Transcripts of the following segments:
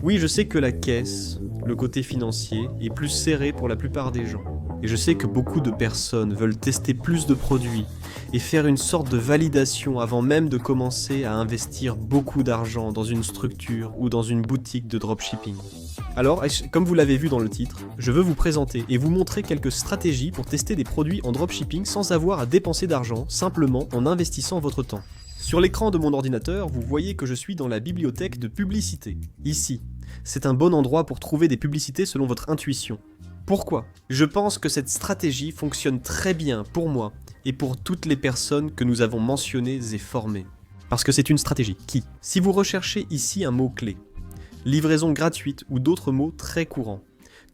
Oui, je sais que la caisse, le côté financier, est plus serré pour la plupart des gens. Et je sais que beaucoup de personnes veulent tester plus de produits et faire une sorte de validation avant même de commencer à investir beaucoup d'argent dans une structure ou dans une boutique de dropshipping. Alors, comme vous l'avez vu dans le titre, je veux vous présenter et vous montrer quelques stratégies pour tester des produits en dropshipping sans avoir à dépenser d'argent, simplement en investissant votre temps. Sur l'écran de mon ordinateur, vous voyez que je suis dans la bibliothèque de publicité. Ici, c'est un bon endroit pour trouver des publicités selon votre intuition. Pourquoi ? Je pense que cette stratégie fonctionne très bien pour moi et pour toutes les personnes que nous avons mentionnées et formées. Parce que c'est une stratégie qui, si vous recherchez ici un mot-clé, livraison gratuite ou d'autres mots très courants,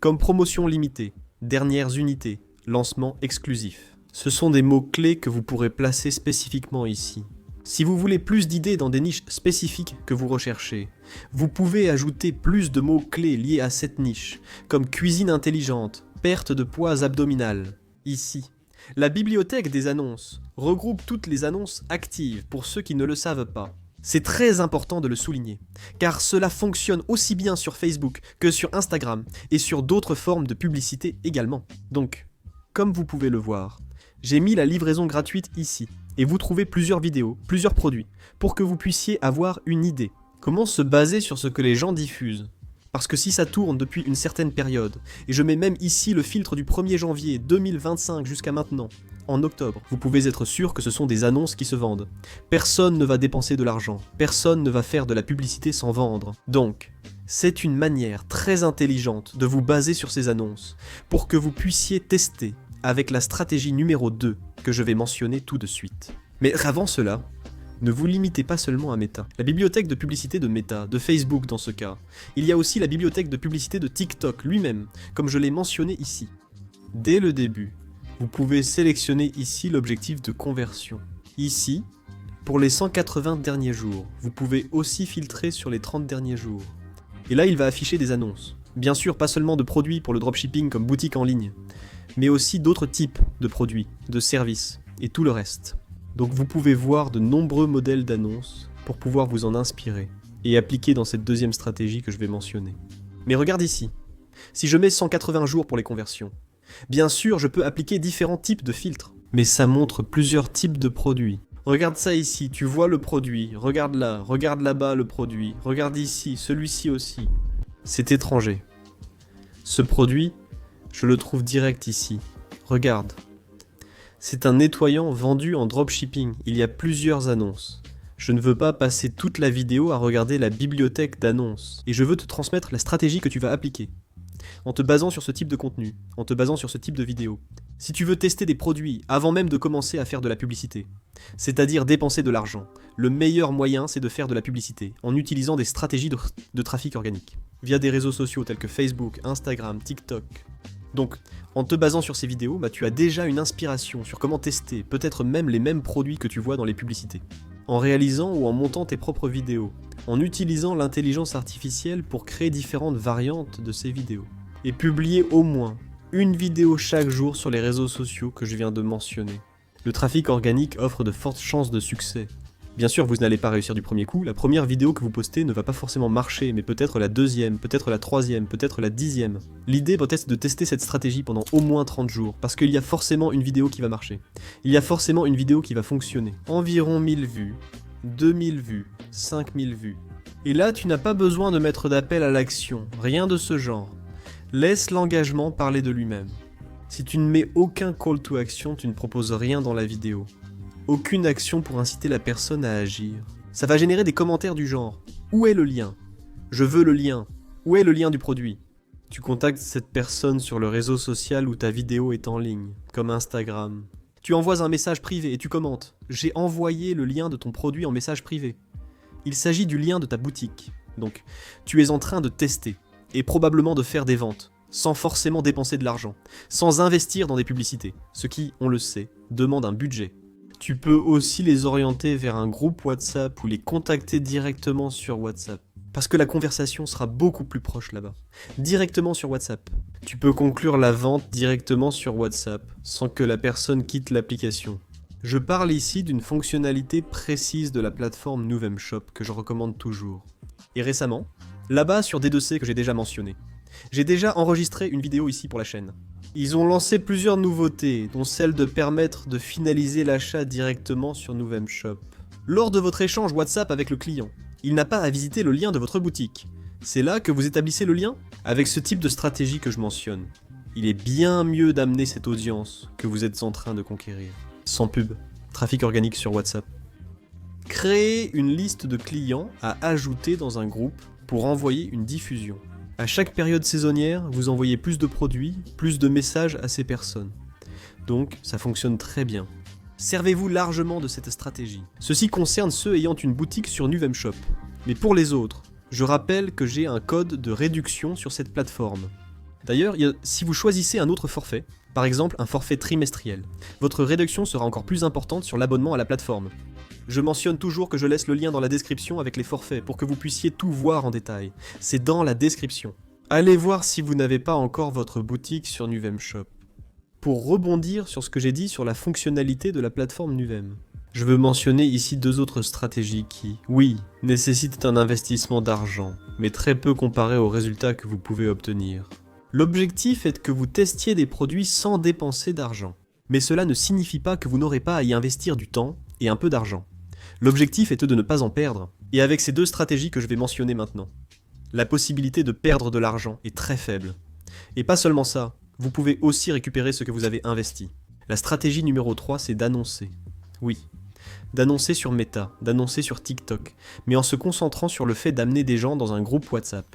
comme promotion limitée, dernières unités, lancement exclusif, ce sont des mots-clés que vous pourrez placer spécifiquement ici. Si vous voulez plus d'idées dans des niches spécifiques que vous recherchez, vous pouvez ajouter plus de mots-clés liés à cette niche, comme cuisine intelligente, perte de poids abdominal. Ici, la bibliothèque des annonces regroupe toutes les annonces actives pour ceux qui ne le savent pas. C'est très important de le souligner, car cela fonctionne aussi bien sur Facebook que sur Instagram et sur d'autres formes de publicité également. Donc, comme vous pouvez le voir, j'ai mis la livraison gratuite ici. Et vous trouvez plusieurs vidéos, plusieurs produits, pour que vous puissiez avoir une idée. Comment se baser sur ce que les gens diffusent ? Parce que si ça tourne depuis une certaine période, et je mets même ici le filtre du 1er janvier 2025 jusqu'à maintenant, en octobre, vous pouvez être sûr que ce sont des annonces qui se vendent. Personne ne va dépenser de l'argent, personne ne va faire de la publicité sans vendre. Donc, c'est une manière très intelligente de vous baser sur ces annonces, pour que vous puissiez tester avec la stratégie numéro 2 que je vais mentionner tout de suite. Mais avant cela, ne vous limitez pas seulement à Meta. La bibliothèque de publicité de Meta, de Facebook dans ce cas, il y a aussi la bibliothèque de publicité de TikTok lui-même, comme je l'ai mentionné ici. Dès le début, vous pouvez sélectionner ici l'objectif de conversion. Ici, pour les 180 derniers jours, vous pouvez aussi filtrer sur les 30 derniers jours. Et là, il va afficher des annonces. Bien sûr, pas seulement de produits pour le dropshipping comme boutique en ligne, mais aussi d'autres types de produits, de services, et tout le reste. Donc vous pouvez voir de nombreux modèles d'annonces pour pouvoir vous en inspirer, et appliquer dans cette deuxième stratégie que je vais mentionner. Mais regarde ici, si je mets 180 jours pour les conversions, bien sûr je peux appliquer différents types de filtres, mais ça montre plusieurs types de produits. Regarde ça ici, tu vois le produit, regarde là-bas le produit, regarde ici, celui-ci aussi. C'est étranger. Ce produit, je le trouve direct ici. Regarde. C'est un nettoyant vendu en dropshipping. Il y a plusieurs annonces. Je ne veux pas passer toute la vidéo à regarder la bibliothèque d'annonces. Et je veux te transmettre la stratégie que tu vas appliquer. En te basant sur ce type de contenu, en te basant sur ce type de vidéo. Si tu veux tester des produits avant même de commencer à faire de la publicité, c'est-à-dire dépenser de l'argent, le meilleur moyen c'est de faire de la publicité en utilisant des stratégies de trafic organique, via des réseaux sociaux tels que Facebook, Instagram, TikTok. Donc, en te basant sur ces vidéos, tu as déjà une inspiration sur comment tester, peut-être même les mêmes produits que tu vois dans les publicités. En réalisant ou en montant tes propres vidéos, en utilisant l'intelligence artificielle pour créer différentes variantes de ces vidéos. Et publier au moins une vidéo chaque jour sur les réseaux sociaux que je viens de mentionner. Le trafic organique offre de fortes chances de succès. Bien sûr, vous n'allez pas réussir du premier coup, la première vidéo que vous postez ne va pas forcément marcher, mais peut-être la deuxième, peut-être la troisième, peut-être la 10e. L'idée peut-être de tester cette stratégie pendant au moins 30 jours, parce qu'il y a forcément une vidéo qui va marcher. Il y a forcément une vidéo qui va fonctionner. Environ 1000 vues, 2000 vues, 5000 vues. Et là, tu n'as pas besoin de mettre d'appel à l'action, rien de ce genre. Laisse l'engagement parler de lui-même. Si tu ne mets aucun call to action, tu ne proposes rien dans la vidéo. Aucune action pour inciter la personne à agir. Ça va générer des commentaires du genre « Où est le lien ? Je veux le lien. Où est le lien du produit ?» Tu contactes cette personne sur le réseau social où ta vidéo est en ligne, comme Instagram. Tu envoies un message privé et tu commentes « J'ai envoyé le lien de ton produit en message privé. » Il s'agit du lien de ta boutique. Donc, tu es en train de tester, et probablement de faire des ventes, sans forcément dépenser de l'argent, sans investir dans des publicités, ce qui, on le sait, demande un budget. Tu peux aussi les orienter vers un groupe WhatsApp ou les contacter directement sur WhatsApp. Parce que la conversation sera beaucoup plus proche là-bas. Directement sur WhatsApp. Tu peux conclure la vente directement sur WhatsApp, sans que la personne quitte l'application. Je parle ici d'une fonctionnalité précise de la plateforme Novemshop que je recommande toujours. Et récemment, Là-bas sur D2C que j'ai déjà mentionné. J'ai déjà enregistré une vidéo ici pour la chaîne. Ils ont lancé plusieurs nouveautés, dont celle de permettre de finaliser l'achat directement sur Nouvemshop. Lors de votre échange WhatsApp avec le client, il n'a pas à visiter le lien de votre boutique. C'est là que vous établissez le lien? Avec ce type de stratégie que je mentionne, il est bien mieux d'amener cette audience que vous êtes en train de conquérir. Sans pub, trafic organique sur WhatsApp. Créez une liste de clients à ajouter dans un groupe pour envoyer une diffusion. À chaque période saisonnière, vous envoyez plus de produits, plus de messages à ces personnes. Donc, ça fonctionne très bien. Servez-vous largement de cette stratégie. Ceci concerne ceux ayant une boutique sur Nouvemshop. Mais pour les autres, je rappelle que j'ai un code de réduction sur cette plateforme. D'ailleurs, si vous choisissez un autre forfait, par exemple un forfait trimestriel, votre réduction sera encore plus importante sur l'abonnement à la plateforme. Je mentionne toujours que je laisse le lien dans la description avec les forfaits pour que vous puissiez tout voir en détail. C'est dans la description. Allez voir si vous n'avez pas encore votre boutique sur Nouvemshop. Pour rebondir sur ce que j'ai dit sur la fonctionnalité de la plateforme Nuvem, je veux mentionner ici deux autres stratégies qui, oui, nécessitent un investissement d'argent, mais très peu comparé aux résultats que vous pouvez obtenir. L'objectif est que vous testiez des produits sans dépenser d'argent. Mais cela ne signifie pas que vous n'aurez pas à y investir du temps et un peu d'argent. L'objectif est de ne pas en perdre, et avec ces deux stratégies que je vais mentionner maintenant, la possibilité de perdre de l'argent est très faible. Et pas seulement ça, vous pouvez aussi récupérer ce que vous avez investi. La stratégie numéro 3, c'est d'annoncer. Oui, d'annoncer sur Meta, d'annoncer sur TikTok, mais en se concentrant sur le fait d'amener des gens dans un groupe WhatsApp.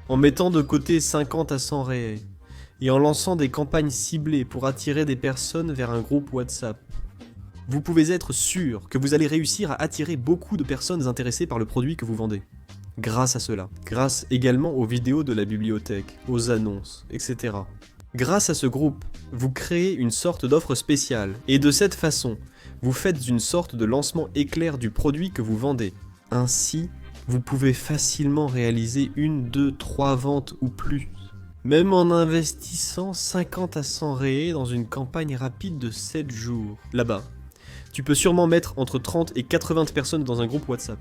En mettant de côté 50 à 100 réels, et en lançant des campagnes ciblées pour attirer des personnes vers un groupe WhatsApp. Vous pouvez être sûr que vous allez réussir à attirer beaucoup de personnes intéressées par le produit que vous vendez. Grâce à cela. Grâce également aux vidéos de la bibliothèque, aux annonces, etc. Grâce à ce groupe, vous créez une sorte d'offre spéciale, et de cette façon, vous faites une sorte de lancement éclair du produit que vous vendez. Ainsi, vous pouvez facilement réaliser 1, 2, 3 ventes ou plus. Même en investissant 50 à 100 réels dans une campagne rapide de 7 jours. Là-bas, tu peux sûrement mettre entre 30 et 80 personnes dans un groupe WhatsApp.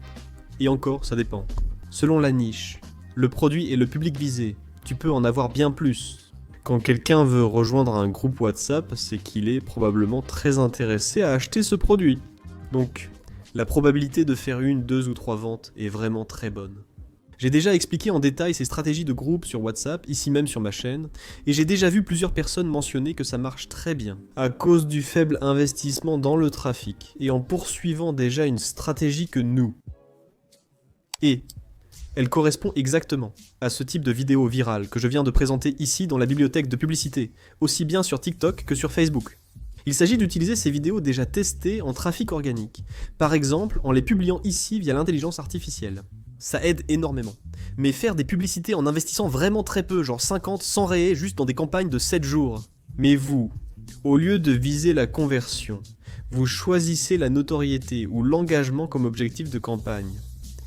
Et encore, ça dépend. Selon la niche, le produit et le public visé, tu peux en avoir bien plus. Quand quelqu'un veut rejoindre un groupe WhatsApp, c'est qu'il est probablement très intéressé à acheter ce produit. Donc, la probabilité de faire 1, 2 ou 3 ventes est vraiment très bonne. J'ai déjà expliqué en détail ces stratégies de groupe sur WhatsApp, ici même sur ma chaîne, et j'ai déjà vu plusieurs personnes mentionner que ça marche très bien, à cause du faible investissement dans le trafic, et en poursuivant déjà une stratégie que nous. Et elle correspond exactement à ce type de vidéo virale que je viens de présenter ici dans la bibliothèque de publicité, aussi bien sur TikTok que sur Facebook. Il s'agit d'utiliser ces vidéos déjà testées en trafic organique, par exemple en les publiant ici via l'intelligence artificielle. Ça aide énormément. Mais faire des publicités en investissant vraiment très peu, genre 50, 100 réels juste dans des campagnes de 7 jours. Mais vous, au lieu de viser la conversion, vous choisissez la notoriété ou l'engagement comme objectif de campagne.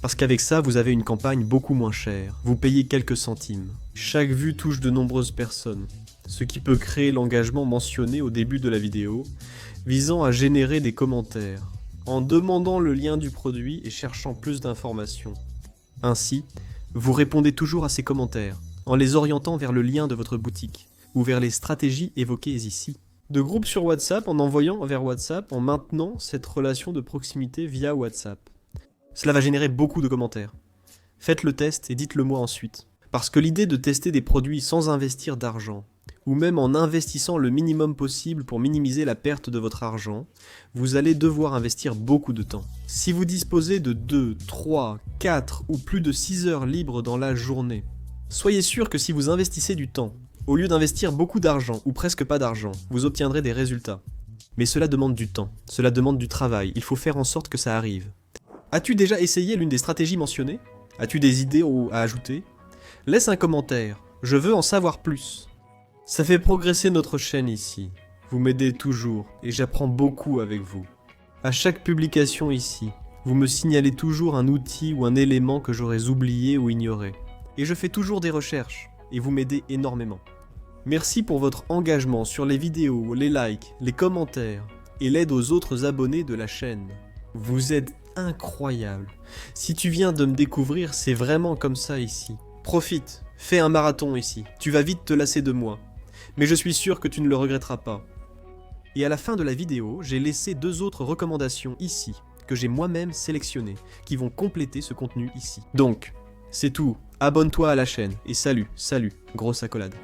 Parce qu'avec ça, vous avez une campagne beaucoup moins chère. Vous payez quelques centimes. Chaque vue touche de nombreuses personnes, ce qui peut créer l'engagement mentionné au début de la vidéo, visant à générer des commentaires, en demandant le lien du produit et cherchant plus d'informations. Ainsi, vous répondez toujours à ces commentaires, en les orientant vers le lien de votre boutique, ou vers les stratégies évoquées ici. De groupe sur WhatsApp en envoyant vers WhatsApp en maintenant cette relation de proximité via WhatsApp. Cela va générer beaucoup de commentaires. Faites le test et dites-le moi ensuite. Parce que l'idée de tester des produits sans investir d'argent, ou même en investissant le minimum possible pour minimiser la perte de votre argent, vous allez devoir investir beaucoup de temps. Si vous disposez de 2, 3, 4 ou plus de 6 heures libres dans la journée, soyez sûr que si vous investissez du temps, au lieu d'investir beaucoup d'argent ou presque pas d'argent, vous obtiendrez des résultats. Mais cela demande du temps, cela demande du travail, il faut faire en sorte que ça arrive. As-tu déjà essayé l'une des stratégies mentionnées? As-tu des idées à ajouter? Laisse un commentaire, je veux en savoir plus. Ça fait progresser notre chaîne ici. Vous m'aidez toujours et j'apprends beaucoup avec vous. À chaque publication ici, vous me signalez toujours un outil ou un élément que j'aurais oublié ou ignoré. Et je fais toujours des recherches et vous m'aidez énormément. Merci pour votre engagement sur les vidéos, les likes, les commentaires et l'aide aux autres abonnés de la chaîne. Vous êtes incroyable. Si tu viens de me découvrir, c'est vraiment comme ça ici. Profite, fais un marathon ici. Tu vas vite te lasser de moi. Mais je suis sûr que tu ne le regretteras pas. Et à la fin de la vidéo, j'ai laissé 2 autres recommandations ici, que j'ai moi-même sélectionnées, qui vont compléter ce contenu ici. Donc, c'est tout. Abonne-toi à la chaîne et salut, grosse accolade.